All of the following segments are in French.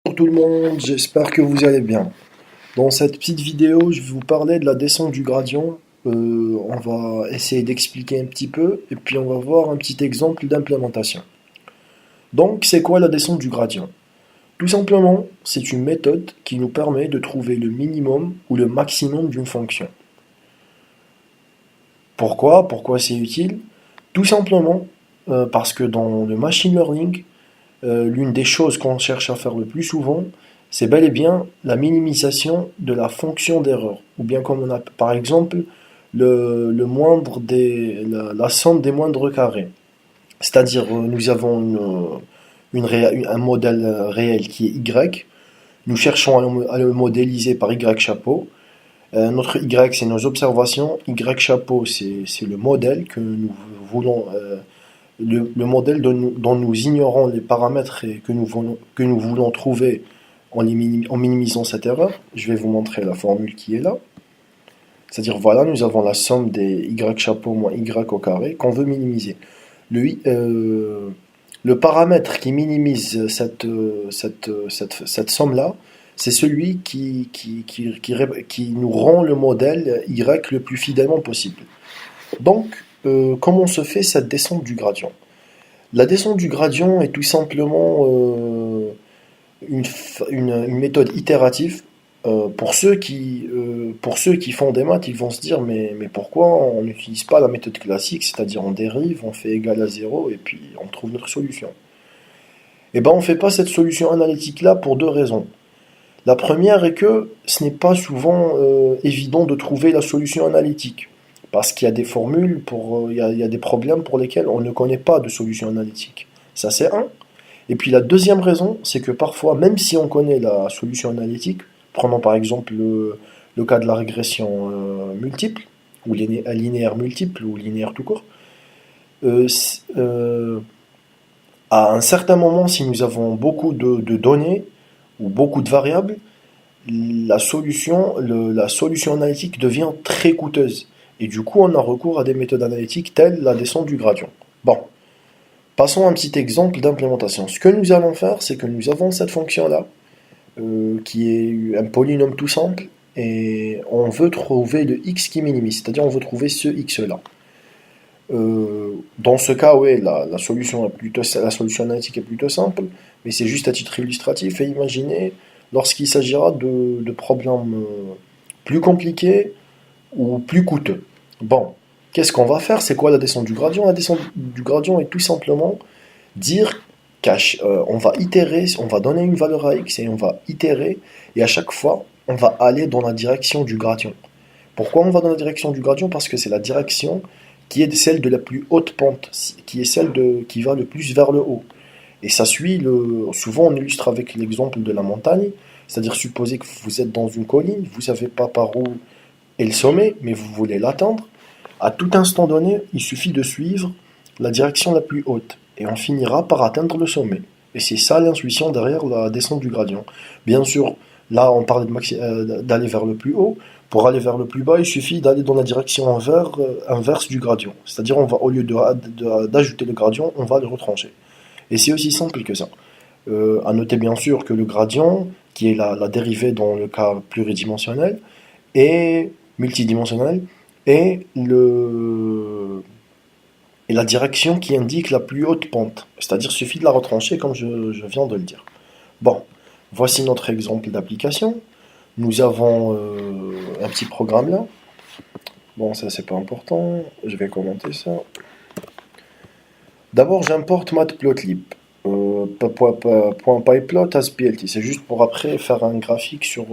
Bonjour tout le monde, j'espère que vous allez bien. Dans cette petite vidéo, je vais vous parler de la descente du gradient. On va essayer d'expliquer un petit peu et puis on va voir un petit exemple d'implémentation. Donc, c'est quoi la descente du gradient? Tout simplement, c'est une méthode qui nous permet de trouver le minimum ou le maximum d'une fonction. Pourquoi? Pourquoi c'est utile? Tout simplement parce que dans le machine learning, l'une des choses qu'on cherche à faire le plus souvent, c'est bel et bien la minimisation de la fonction d'erreur. Ou bien comme on a par exemple le moindre la somme des moindres carrés. C'est-à-dire nous avons un modèle réel qui est Y. Nous cherchons à le modéliser par Y chapeau. Notre Y, c'est nos observations. Y chapeau, c'est le modèle que nous voulons le modèle dont nous ignorons les paramètres et que nous voulons trouver en minimisant cette erreur. Je vais vous montrer la formule qui est là. C'est-à-dire, voilà, nous avons la somme des y chapeau moins y au carré qu'on veut minimiser. Le paramètre qui minimise cette somme-là, c'est celui qui nous rend le modèle y le plus fidèlement possible. Donc, comment se fait cette descente du gradient? La descente du gradient est tout simplement une méthode itérative. Pour ceux qui font des maths, ils vont se dire mais pourquoi on n'utilise pas la méthode classique, c'est-à-dire on dérive, on fait égal à zéro et puis on trouve notre solution. Eh ben on ne fait pas cette solution analytique-là pour deux raisons. La première est que ce n'est pas souvent évident de trouver la solution analytique. Parce qu'il y a des formules, il y a des problèmes pour lesquels on ne connaît pas de solution analytique. Ça, c'est un. Et puis la deuxième raison, c'est que parfois, même si on connaît la solution analytique, prenons par exemple le cas de la régression multiple, ou linéaire multiple, ou linéaire tout court, euh, euh, à un certain moment, si nous avons beaucoup de données, ou beaucoup de variables, la solution analytique devient très coûteuse. Et du coup, on a recours à des méthodes analytiques telles la descente du gradient. Bon, passons à un petit exemple d'implémentation. Ce que nous allons faire, c'est que nous avons cette fonction-là, qui est un polynôme tout simple, et on veut trouver le x qui minimise, c'est-à-dire on veut trouver ce x-là. Dans ce cas, oui, la solution analytique est plutôt simple, mais c'est juste à titre illustratif. Et imaginez lorsqu'il s'agira de problèmes plus compliqués ou plus coûteux. Bon, qu'est-ce qu'on va faire? C'est quoi la descente du gradient? La descente du gradient est tout simplement dire on va itérer, on va donner une valeur à x et on va itérer, et à chaque fois, on va aller dans la direction du gradient. Pourquoi on va dans la direction du gradient? Parce que c'est la direction qui est celle de la plus haute pente, qui est qui va le plus vers le haut. Et ça suit souvent on illustre avec l'exemple de la montagne, c'est-à-dire supposer que vous êtes dans une colline, vous ne savez pas par où est le sommet, mais vous voulez l'atteindre. À tout instant donné, il suffit de suivre la direction la plus haute, et on finira par atteindre le sommet. Et c'est ça l'intuition derrière la descente du gradient. Bien sûr, là on parle d'aller vers le plus haut. Pour aller vers le plus bas, il suffit d'aller dans la direction inverse du gradient. C'est-à-dire, au lieu d'ajouter le gradient, on va le retrancher. Et c'est aussi simple que ça. À noter bien sûr que le gradient, qui est la dérivée dans le cas pluridimensionnel, est multidimensionnel, et la direction qui indique la plus haute pente. C'est-à-dire, il suffit de la retrancher comme je viens de le dire. Bon, voici notre exemple d'application. Nous avons un petit programme là. Bon, ça c'est pas important. Je vais commenter ça. D'abord, j'importe matplotlib. .pyplot as plt. C'est juste pour après faire un graphique sur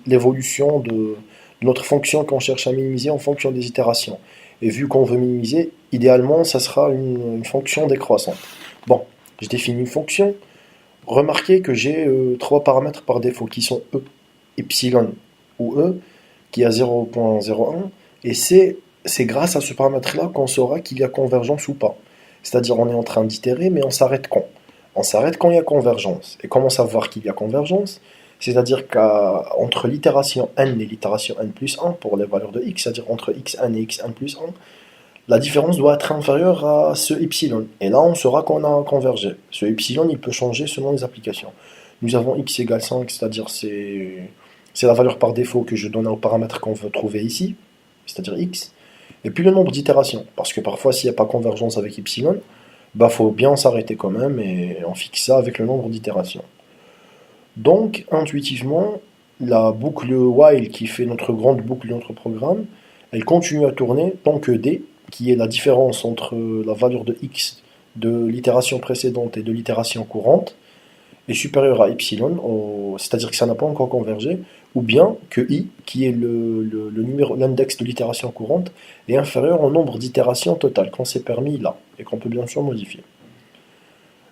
l'évolution de notre fonction qu'on cherche à minimiser en fonction des itérations. Et vu qu'on veut minimiser, idéalement, ça sera une fonction décroissante. Bon, je définis une fonction. Remarquez que j'ai trois paramètres par défaut qui sont e, epsilon ou e, qui est à 0.01, et c'est grâce à ce paramètre-là qu'on saura qu'il y a convergence ou pas. C'est-à-dire on est en train d'itérer, mais on s'arrête quand? On s'arrête quand il y a convergence. Et comment savoir qu'il y a convergence? C'est-à-dire qu'entre l'itération n et l'itération n plus 1 pour les valeurs de x, c'est-à-dire entre xn et xn plus 1, la différence doit être inférieure à ce epsilon. Et là, on saura qu'on a convergé. Ce epsilon, il peut changer selon les applications. Nous avons x égale 5, c'est-à-dire c'est la valeur par défaut que je donne au paramètre qu'on veut trouver ici, c'est-à-dire x. Et puis le nombre d'itérations, parce que parfois s'il n'y a pas convergence avec epsilon, bah faut bien s'arrêter quand même et on fixe ça avec le nombre d'itérations. Donc intuitivement, la boucle while qui fait notre grande boucle de notre programme, elle continue à tourner tant que d, qui est la différence entre la valeur de x de l'itération précédente et de l'itération courante, est supérieur à epsilon, c'est-à-dire que ça n'a pas encore convergé, ou bien que i, qui est le numéro, l'index de l'itération courante, est inférieur au nombre d'itérations totales qu'on s'est permis là, et qu'on peut bien sûr modifier.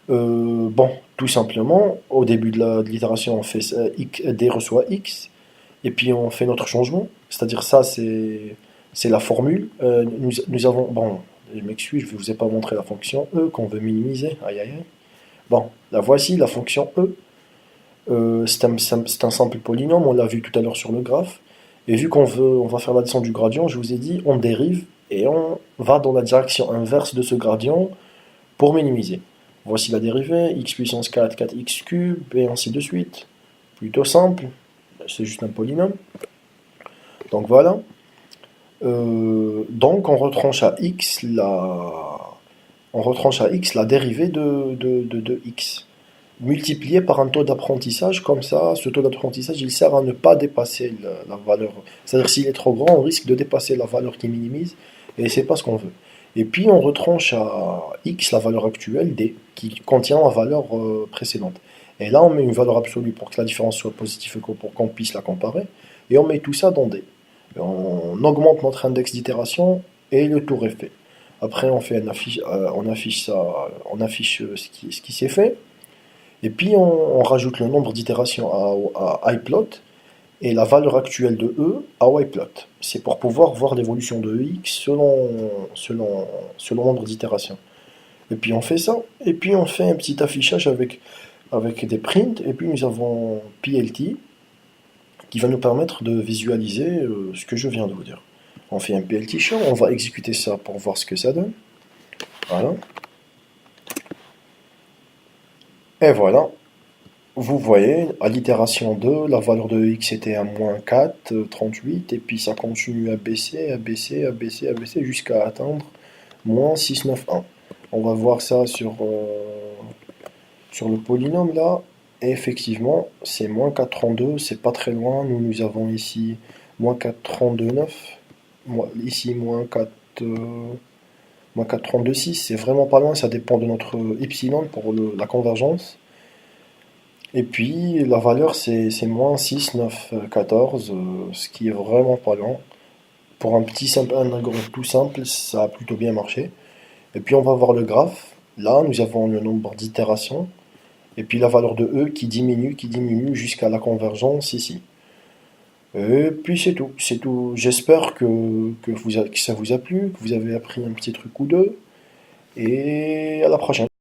Bon, tout simplement, au début de l'itération, on fait d reçoit x, et puis on fait notre changement, c'est-à-dire ça, c'est la formule. Nous avons, bon, je m'excuse, je ne vous ai pas montré la fonction e qu'on veut minimiser, aïe aïe aïe. Bon, la voici, la fonction e. C'est un simple polynôme, on l'a vu tout à l'heure sur le graphe. Et vu on va faire la descente du gradient, je vous ai dit, on dérive et on va dans la direction inverse de ce gradient pour minimiser. Voici la dérivée, x puissance 4, 4x cube, et ainsi de suite. Plutôt simple, c'est juste un polynôme. Donc voilà. Donc on retranche à x la dérivée de x, multiplié par un taux d'apprentissage, comme ça, ce taux d'apprentissage, il sert à ne pas dépasser la valeur. C'est-à-dire s'il est trop grand, on risque de dépasser la valeur qui minimise, et c'est pas ce qu'on veut. Et puis on retranche à x la valeur actuelle d, qui contient la valeur précédente. Et là, on met une valeur absolue pour que la différence soit positive et pour qu'on puisse la comparer, et on met tout ça dans d. On augmente notre index d'itération, et le tour est fait. Après, on affiche ce qui s'est fait. Et puis on rajoute le nombre d'itérations à iplot et la valeur actuelle de E à yplot. C'est pour pouvoir voir l'évolution de X selon le nombre d'itérations. Et puis on fait ça, et puis on fait un petit affichage avec des prints, et puis nous avons PLT qui va nous permettre de visualiser ce que je viens de vous dire. On fait un PLT show, on va exécuter ça pour voir ce que ça donne. Voilà. Et voilà. Vous voyez, à l'itération 2, la valeur de x était à moins 4, 38, et puis ça continue à baisser, à baisser, à baisser, à baisser, jusqu'à atteindre moins 691. On va voir ça sur le polynôme là, et effectivement, c'est moins 432, c'est pas très loin. Nous avons ici moins 432,9, ici moins 4, moins 432,6, c'est vraiment pas loin, ça dépend de notre epsilon pour la convergence. Et puis la valeur c'est moins 6, 9, 14, ce qui est vraiment pas loin. Pour un algorithme tout simple, ça a plutôt bien marché. Et puis on va voir le graphe. Là, nous avons le nombre d'itérations. Et puis la valeur de E qui diminue jusqu'à la convergence ici. Et puis c'est tout, c'est tout. J'espère que ça vous a plu, que vous avez appris un petit truc ou deux. Et à la prochaine.